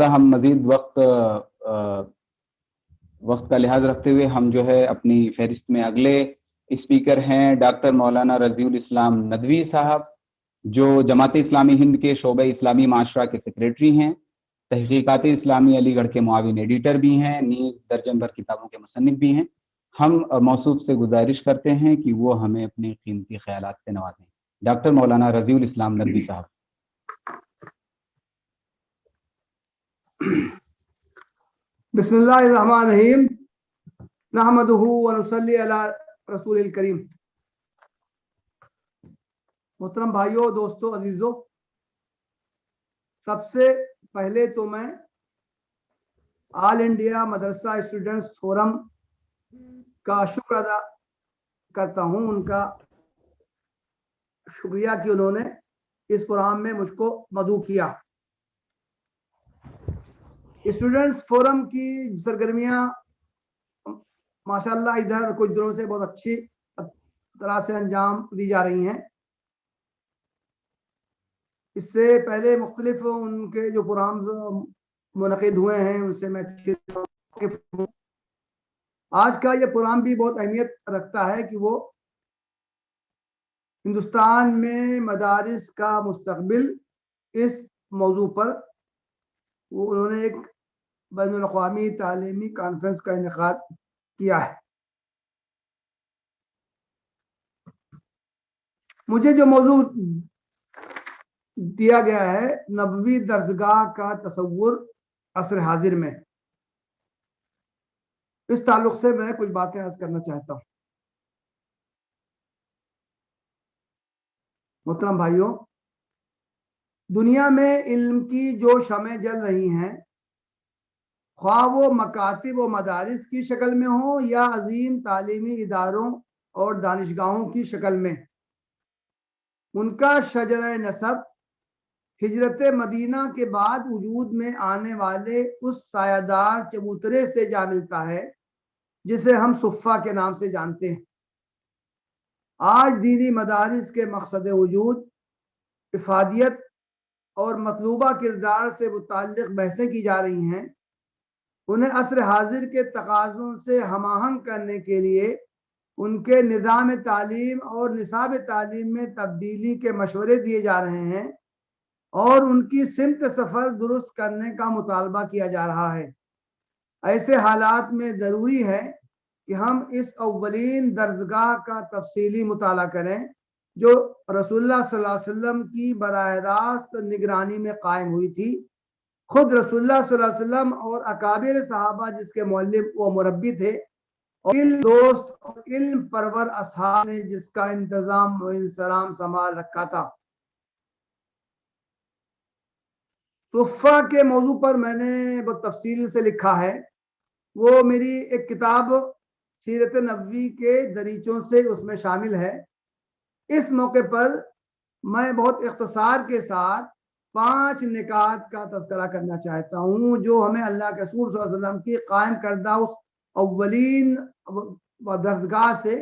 ہم مزید وقت کا لحاظ رکھتے ہوئے ہم جو ہے اپنی فہرست میں اگلے اسپیکر ہیں ڈاکٹر مولانا رضی الاسلام ندوی صاحب، جو جماعت اسلامی ہند کے شعبہ اسلامی معاشرہ کے سیکریٹری ہیں، تحقیقات اسلامی علی گڑھ کے معاون ایڈیٹر بھی ہیں، نیز درجن بھر کتابوں کے مصنف بھی ہیں۔ ہم موصوف سے گزارش کرتے ہیں کہ وہ ہمیں اپنے قیمتی خیالات سے نوازیں۔ ڈاکٹر مولانا رضی الاسلام ندوی صاحب۔ بسم اللہ الرحمن الرحیم، نحمدہ ونصلی علی رسول الکریم۔ محترم بھائیوں، دوستوں، عزیزوں، سب سے پہلے تو میں آل انڈیا مدرسہ اسٹوڈنٹس فورم کا شکر ادا کرتا ہوں، ان کا شکریہ کہ انہوں نے اس پروگرام میں مجھ کو مدعو کیا۔ اسٹوڈنٹس فورم کی سرگرمیاں ماشاءاللہ ادھر کچھ دنوں سے بہت اچھی طرح سے انجام دی جا رہی ہیں۔ اس سے پہلے مختلف ان کے جو پروگرامز منعقد ہوئے ہیں ان سے میں واقف ہوں۔ آج کا یہ پروگرام بھی بہت اہمیت رکھتا ہے کہ وہ ہندوستان میں مدارس کا مستقبل اس موضوع پر انہوں نے ایک بین الاقوامی تعلیمی کانفرنس کا انعقاد کیا ہے۔ مجھے جو موضوع دیا گیا ہے نبوی درسگاہ کا تصور عصر حاضر میں، اس تعلق سے میں کچھ باتیں عرض کرنا چاہتا ہوں۔ محترم بھائیوں، دنیا میں علم کی جو شمعیں جل رہی ہیں، خواہ وہ مکاتب و مدارس کی شکل میں ہوں یا عظیم تعلیمی اداروں اور دانشگاہوں کی شکل میں، ان کا شجرہ نسب ہجرت مدینہ کے بعد وجود میں آنے والے اس سایہ دار چبوترے سے جا ملتا ہے جسے ہم صفہ کے نام سے جانتے ہیں۔ آج دینی مدارس کے مقصد وجود، افادیت اور مطلوبہ کردار سے متعلق بحثیں کی جا رہی ہیں۔ انہیں عصر حاضر کے تقاضوں سے ہم آہنگ کرنے کے لیے ان کے نظام تعلیم اور نصاب تعلیم میں تبدیلی کے مشورے دیے جا رہے ہیں اور ان کی سمت سفر درست کرنے کا مطالبہ کیا جا رہا ہے۔ ایسے حالات میں ضروری ہے کہ ہم اس اولین درسگاہ کا تفصیلی مطالعہ کریں جو رسول اللہ صلی اللہ علیہ وسلم کی براہ راست نگرانی میں قائم ہوئی تھی۔ خود رسول اللہ صلی اللہ علیہ وسلم اور اکابر صحابہ جس کے معلم و مربی تھے، اور علم دوست اور علم پرور اصحاب نے جس کا انتظام و انسلام سنبھال رکھا تھا۔ صفہ کے موضوع پر میں نے بہت تفصیل سے لکھا ہے، وہ میری ایک کتاب سیرت نبوی کے دریچوں سے اس میں شامل ہے۔ اس موقع پر میں بہت اختصار کے ساتھ 5 نکات کا تذکرہ کرنا چاہتا ہوں جو ہمیں اللہ کے رسول صلی اللہ علیہ وسلم کی قائم کردہ اس اولین درسگاہ سے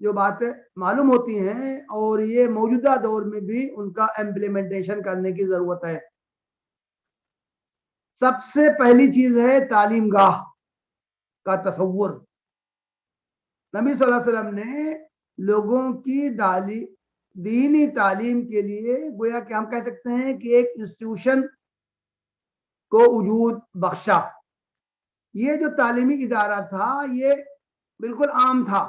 جو باتیں معلوم ہوتی ہیں اور یہ موجودہ دور میں بھی ان کا امپلیمنٹیشن کرنے کی ضرورت ہے۔ سب سے پہلی چیز ہے تعلیم گاہ کا تصور۔ نبی صلی اللہ علیہ وسلم نے لوگوں کی دینی تعلیم کے لیے گویا کہ ہم کہہ سکتے ہیں کہ ایک انسٹیٹیوشن کو وجود بخشا۔ یہ جو تعلیمی ادارہ تھا یہ بالکل عام تھا،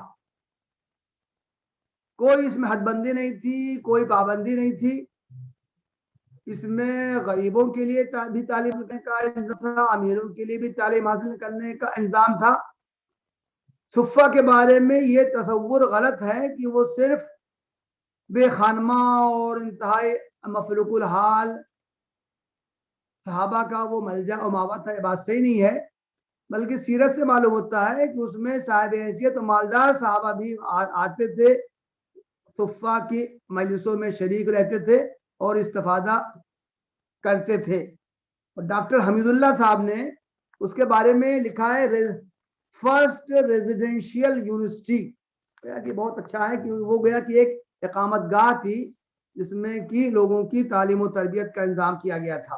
کوئی اس میں حد بندی نہیں تھی، کوئی پابندی نہیں تھی۔ اس میں غریبوں کے لیے بھی تعلیم کرنے کا انتظام تھا، امیروں کے لیے بھی تعلیم حاصل کرنے کا انتظام تھا۔ صفہ کے بارے میں یہ تصور غلط ہے کہ وہ صرف بے خانمہ اور انتہائی مفلوق الحال صحابہ کا وہ ملجا و ماوا تھا، یہ بات صحیح نہیں ہے، بلکہ سیرت سے معلوم ہوتا ہے کہ اس میں صاحب حیثیت و مالدار صحابہ بھی آتے تھے، صفہ کی مجلسوں میں شریک رہتے تھے اور استفادہ کرتے تھے۔ اور ڈاکٹر حمید اللہ صاحب نے اس کے بارے میں لکھا ہے فرسٹ ریزیڈینشیل یونیورسٹی، کہ بہت اچھا ہے کہ وہ گیا کہ ایک اقامت گاہ تھی جس میں کہ لوگوں کی تعلیم و تربیت کا انتظام کیا گیا تھا۔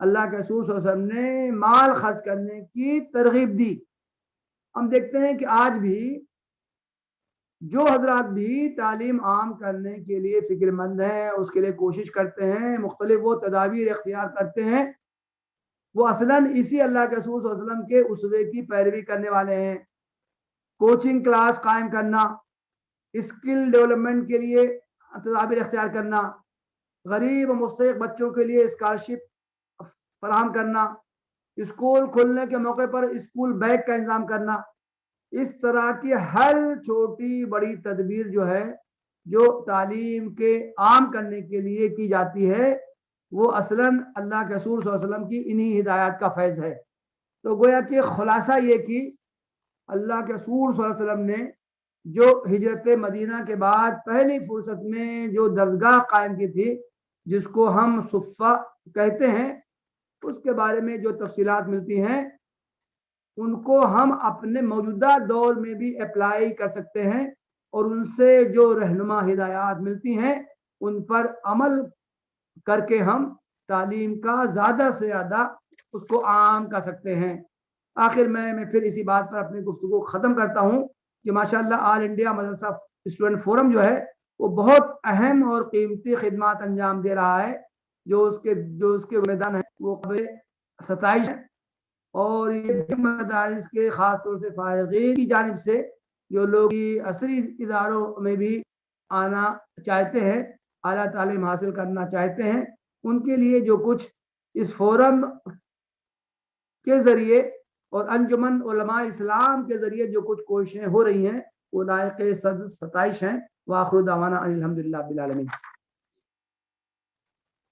اللہ کے رسول صلی اللہ علیہ وسلم نے مال خرچ کرنے کی ترغیب دی۔ ہم دیکھتے ہیں کہ آج بھی جو حضرات بھی تعلیم عام کرنے کے لیے فکر مند ہیں، اس کے لیے کوشش کرتے ہیں، مختلف وہ تدابیر اختیار کرتے ہیں، وہ اصلاً اسی اللہ کے رسول صلی اللہ علیہ وسلم کے اسوے کی پیروی کرنے والے ہیں۔ کوچنگ کلاس قائم کرنا، اسکل ڈیولپمنٹ کے لیے تدابیر اختیار کرنا، غریب و مستحق بچوں کے لیے اسکالرشپ فراہم کرنا، اسکول کھلنے کے موقع پر اسکول بیگ کا انتظام کرنا، اس طرح کی ہر چھوٹی بڑی تدبیر جو ہے جو تعلیم کے عام کرنے کے لیے کی جاتی ہے، وہ اصلاً اللہ کے رسول صلی اللہ علیہ وسلم کی انہی ہدایات کا فیض ہے۔ تو گویا کہ خلاصہ یہ کہ اللہ کے رسول صلی اللہ علیہ وسلم نے جو ہجرت مدینہ کے بعد پہلی فرصت میں جو درسگاہ قائم کی تھی، جس کو ہم صفہ کہتے ہیں، اس کے بارے میں جو تفصیلات ملتی ہیں ان کو ہم اپنے موجودہ دور میں بھی اپلائی کر سکتے ہیں، اور ان سے جو رہنما ہدایات ملتی ہیں ان پر عمل کر کے ہم تعلیم کا زیادہ سے زیادہ اس کو عام کر سکتے ہیں۔ آخر میں پھر اسی بات پر اپنی گفتگو ختم کرتا ہوں کہ ماشاءاللہ آل انڈیا مدرسہ اسٹوڈنٹ فورم جو ہے وہ بہت اہم اور قیمتی خدمات انجام دے رہا ہے، جو اس کے میدان ہے وہ قابل ستائش ہے، اور یہ مدارس کے خاص طور سے فارغین کی جانب سے جو لوگ عصری اداروں میں بھی آنا چاہتے ہیں، اعلیٰ تعلیم حاصل کرنا چاہتے ہیں، ان کے لیے جو کچھ اس فورم کے ذریعے اور انجمن علماء اسلام کے ذریعے جو کچھ کوششیں ہو رہی ہیں وہ لائق ستائش ہیں۔ وآخر دعوانا الحمدللہ رب العالمین۔